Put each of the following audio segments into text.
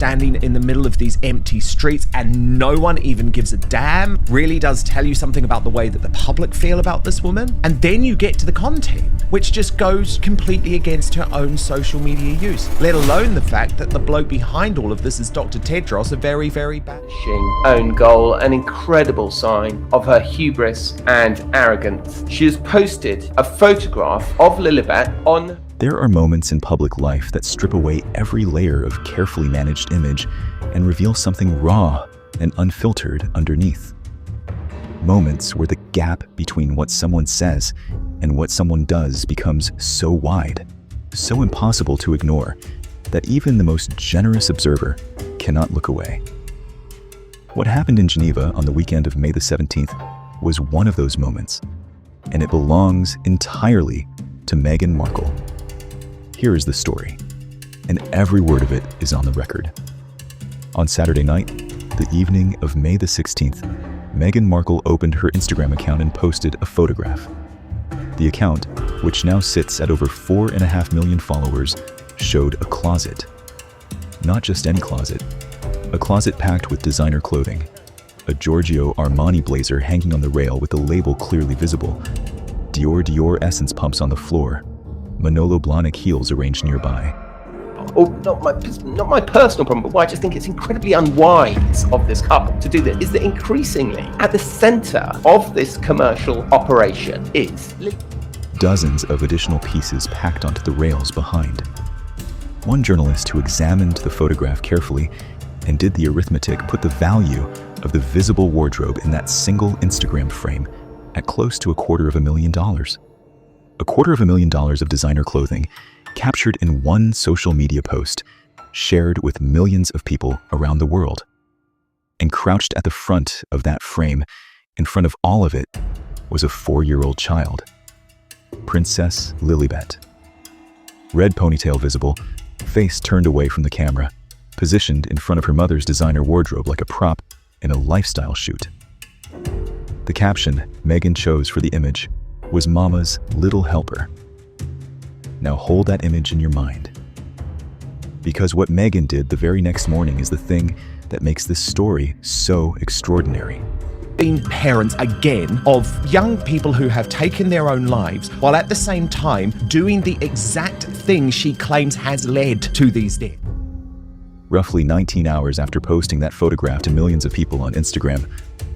standing in the middle of these empty streets and no one even gives a damn really does tell you something about the way that the public feel about this woman. And then you get to the content, which just goes completely against her own social media use, let alone the fact that the bloke behind all of this is Dr. Tedros, a very, very bad own goal, an incredible sign of her hubris and arrogance. She has posted a photograph of Lilibet on... There are moments in public life that strip away every layer of carefully managed image and reveal something raw and unfiltered underneath. Moments where the gap between what someone says and what someone does becomes so wide, so impossible to ignore, that even the most generous observer cannot look away. What happened in Geneva on the weekend of May the 17th was one of those moments, and it belongs entirely to Meghan Markle. Here is the story, and every word of it is on the record. On Saturday night, the evening of May the 16th, Meghan Markle opened her Instagram account and posted a photograph. The account, which now sits at over 4.5 million followers, showed a closet. Not just any closet, a closet packed with designer clothing, a Giorgio Armani blazer hanging on the rail with the label clearly visible, Dior essence pumps on the floor, Manolo Blahnik heels arranged nearby. Oh, not my personal problem, but why I just think it's incredibly unwise of this couple to do this, is that increasingly at the center of this commercial operation is dozens of additional pieces packed onto the rails behind. One journalist who examined the photograph carefully and did the arithmetic put the value of the visible wardrobe in that single Instagram frame at close to $250,000. $250,000 of designer clothing captured in one social media post, shared with millions of people around the world. And crouched at the front of that frame, in front of all of it, was a 4-year-old child, Princess Lilibet. Red ponytail visible, face turned away from the camera, positioned in front of her mother's designer wardrobe like a prop in a lifestyle shoot. The caption Meghan chose for the image was Mama's Little Helper. Now hold that image in your mind. Because what Meghan did the very next morning is the thing that makes this story so extraordinary. Being parents, again, of young people who have taken their own lives, while at the same time doing the exact thing she claims has led to these deaths. Roughly 19 hours after posting that photograph to millions of people on Instagram,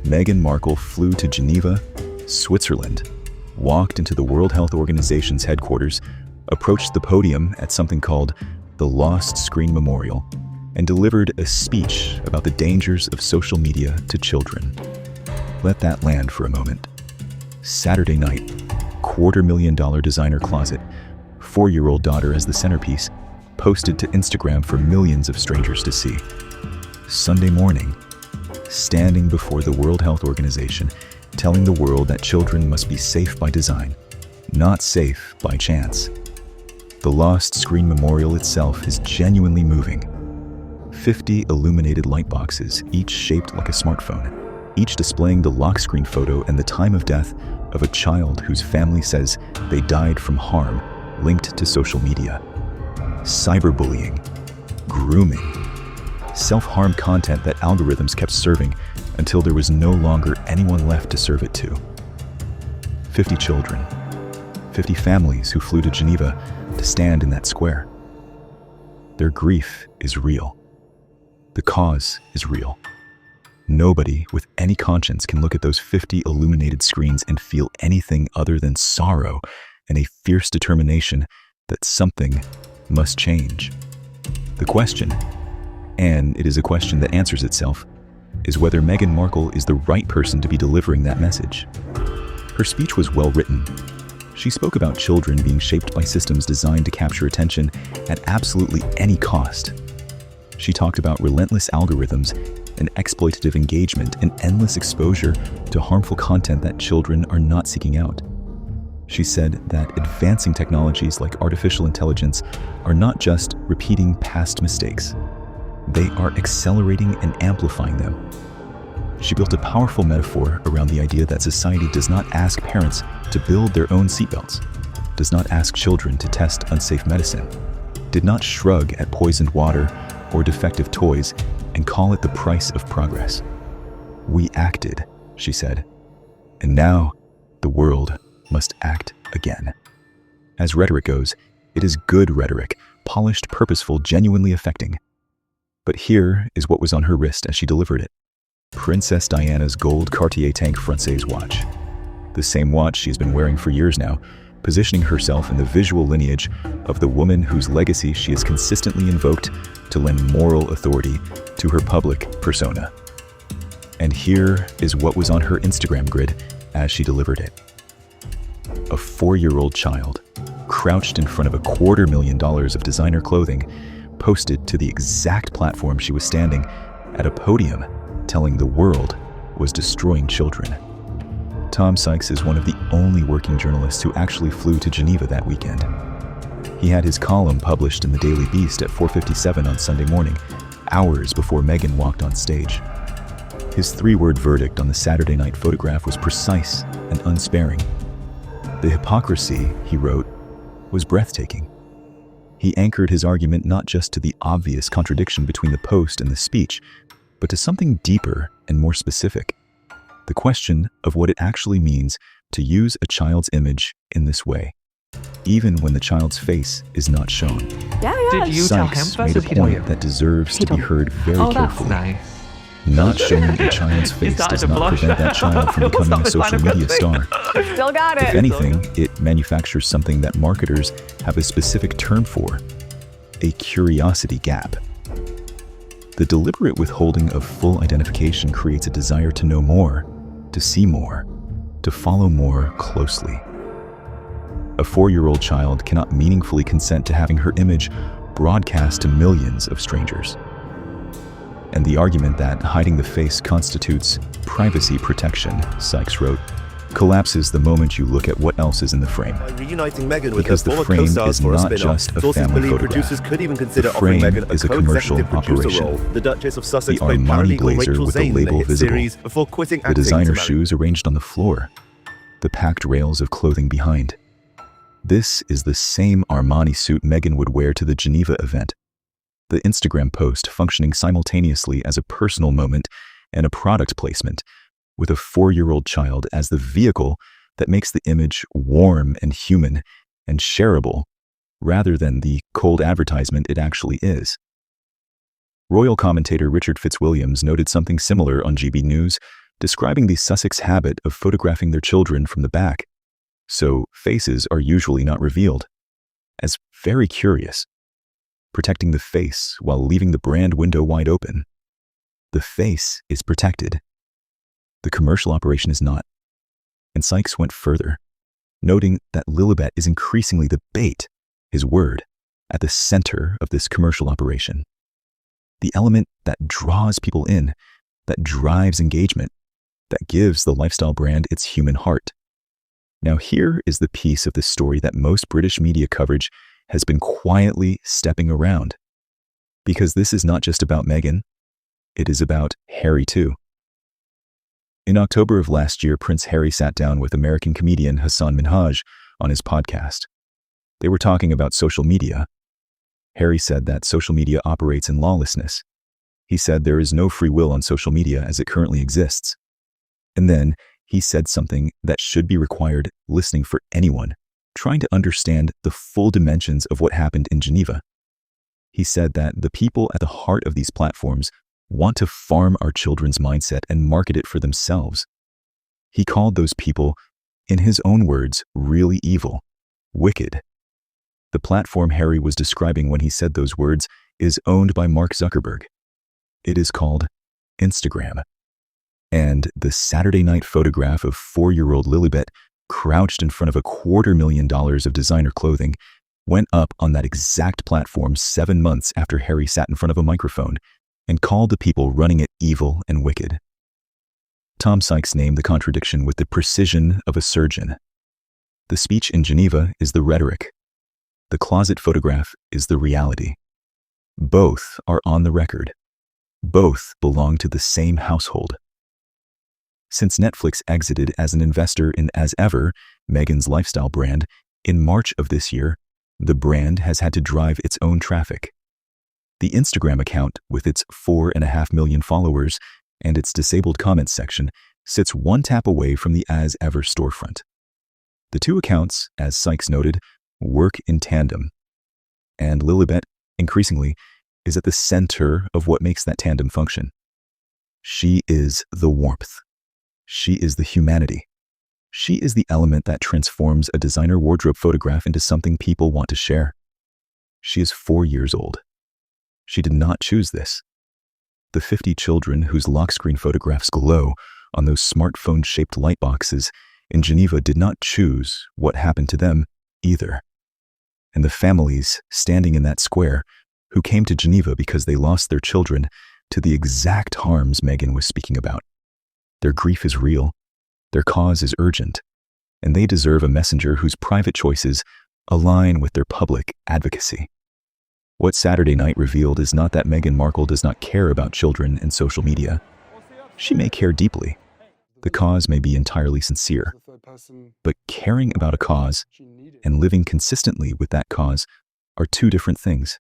Meghan Markle flew to Geneva, Switzerland, walked into the World Health Organization's headquarters, approached the podium at something called the Lost Screen Memorial, and delivered a speech about the dangers of social media to children. Let that land for a moment. Saturday night, $250,000 designer closet, 4-year-old daughter as the centerpiece, posted to Instagram for millions of strangers to see. Sunday morning, standing before the World Health Organization, telling the world that children must be safe by design, not safe by chance. The Lost Screen Memorial itself is genuinely moving. 50 illuminated light boxes, each shaped like a smartphone, each displaying the lock screen photo and the time of death of a child whose family says they died from harm linked to social media. Cyberbullying, grooming, self-harm content that algorithms kept serving until there was no longer anyone left to serve it to. 50 children, 50 families who flew to Geneva to stand in that square. Their grief is real. The cause is real. Nobody with any conscience can look at those 50 illuminated screens and feel anything other than sorrow and a fierce determination that something must change. The question, and it is a question that answers itself, is whether Meghan Markle is the right person to be delivering that message. Her speech was well written. She spoke about children being shaped by systems designed to capture attention at absolutely any cost. She talked about relentless algorithms and exploitative engagement and endless exposure to harmful content that children are not seeking out. She said that advancing technologies like artificial intelligence are not just repeating past mistakes. They are accelerating and amplifying them. She built a powerful metaphor around the idea that society does not ask parents to build their own seatbelts, does not ask children to test unsafe medicine, did not shrug at poisoned water or defective toys and call it the price of progress. "We acted," she said, "and now the world must act again." As rhetoric goes, it is good rhetoric, polished, purposeful, genuinely affecting. But here is what was on her wrist as she delivered it. Princess Diana's gold Cartier Tank Française watch. The same watch she's been wearing for years now, positioning herself in the visual lineage of the woman whose legacy she has consistently invoked to lend moral authority to her public persona. And here is what was on her Instagram grid as she delivered it. A 4-year-old child, crouched in front of $250,000 of designer clothing, posted to the exact platform she was standing at a podium, telling the world was destroying children. Tom Sykes is one of the only working journalists who actually flew to Geneva that weekend. He had his column published in the Daily Beast at 4:57 on Sunday morning, hours before Meghan walked on stage. His 3-word verdict on the Saturday night photograph was precise and unsparing. The hypocrisy, he wrote, was breathtaking. He anchored his argument not just to the obvious contradiction between the post and the speech, but to something deeper and more specific. The question of what it actually means to use a child's image in this way, even when the child's face is not shown. Did you tell him Sykes first? made a point that deserves to be heard very Oh, that's carefully. nice. Not showing a child's face started does to not blush. prevent that child from What's becoming up a with social my media thing? star. Still got If it. anything, it manufactures something that marketers have a specific term for: a curiosity gap. The deliberate withholding of full identification creates a desire to know more, to see more, to follow more closely. A 4-year-old child cannot meaningfully consent to having her image broadcast to millions of strangers. And the argument that hiding the face constitutes privacy protection, Sykes wrote, collapses the moment you look at what else is in the frame. By reuniting Meghan with Because her the former frame co-stars is for a not spin-off, just a sources family believe photograph. producers could even consider The offering frame Meghan a is a commercial co-executive producer operation. role. The Duchess of Sussex The played Armani paralegal blazer Rachel with the Zane in the label hit visible. series before quitting The acting designer to marry. shoes arranged on the floor. The packed rails of clothing behind. This is the same Armani suit Meghan would wear to the Geneva event. The Instagram post functioning simultaneously as a personal moment and a product placement, with a 4-year-old child as the vehicle that makes the image warm and human and shareable, rather than the cold advertisement it actually is. Royal commentator Richard Fitzwilliams noted something similar on GB News, describing the Sussex habit of photographing their children from the back, so faces are usually not revealed, as very curious, protecting the face while leaving the brand window wide open. The face is protected. The commercial operation is not. And Sykes went further, noting that Lilibet is increasingly the bait, his word, at the center of this commercial operation. The element that draws people in, that drives engagement, that gives the lifestyle brand its human heart. Now here is the piece of the story that most British media coverage has been quietly stepping around. Because this is not just about Meghan, it is about Harry too. In October of last year, Prince Harry sat down with American comedian Hassan Minhaj on his podcast. They were talking about social media. Harry said that social media operates in lawlessness. He said there is no free will on social media as it currently exists. And then he said something that should be required listening for anyone trying to understand the full dimensions of what happened in Geneva. He said that the people at the heart of these platforms want to farm our children's mindset and market it for themselves. He called those people, in his own words, really evil, wicked. The platform Harry was describing when he said those words is owned by Mark Zuckerberg. It is called Instagram. And the Saturday night photograph of 4-year-old Lilibet crouched in front of $250,000 of designer clothing went up on that exact platform 7 months after Harry sat in front of a microphone and called the people running it evil and wicked. Tom Sykes named the contradiction with the precision of a surgeon. The speech in Geneva is the rhetoric. The closet photograph is the reality. Both are on the record. Both belong to the same household. Since Netflix exited as an investor in As Ever, Meghan's lifestyle brand, in March of this year, the brand has had to drive its own traffic. The Instagram account, with its 4.5 million followers and its disabled comments section, sits one tap away from the As Ever storefront. The two accounts, as Sykes noted, work in tandem. And Lilibet, increasingly, is at the center of what makes that tandem function. She is the warmth. She is the humanity. She is the element that transforms a designer wardrobe photograph into something people want to share. She is 4 years old. She did not choose this. The 50 children whose lock screen photographs glow on those smartphone-shaped light boxes in Geneva did not choose what happened to them either. And the families standing in that square who came to Geneva because they lost their children to the exact harms Meghan was speaking about. Their grief is real, their cause is urgent, and they deserve a messenger whose private choices align with their public advocacy. What Saturday night revealed is not that Meghan Markle does not care about children and social media. She may care deeply. The cause may be entirely sincere. But caring about a cause and living consistently with that cause are two different things.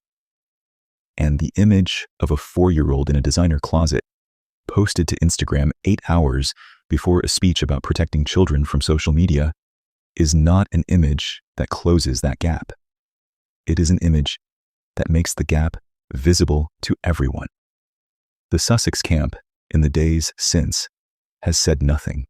And the image of a 4-year-old in a designer closet posted to Instagram 8 hours before a speech about protecting children from social media is not an image that closes that gap. It is an image that makes the gap visible to everyone. The Sussex camp, in the days since, has said nothing.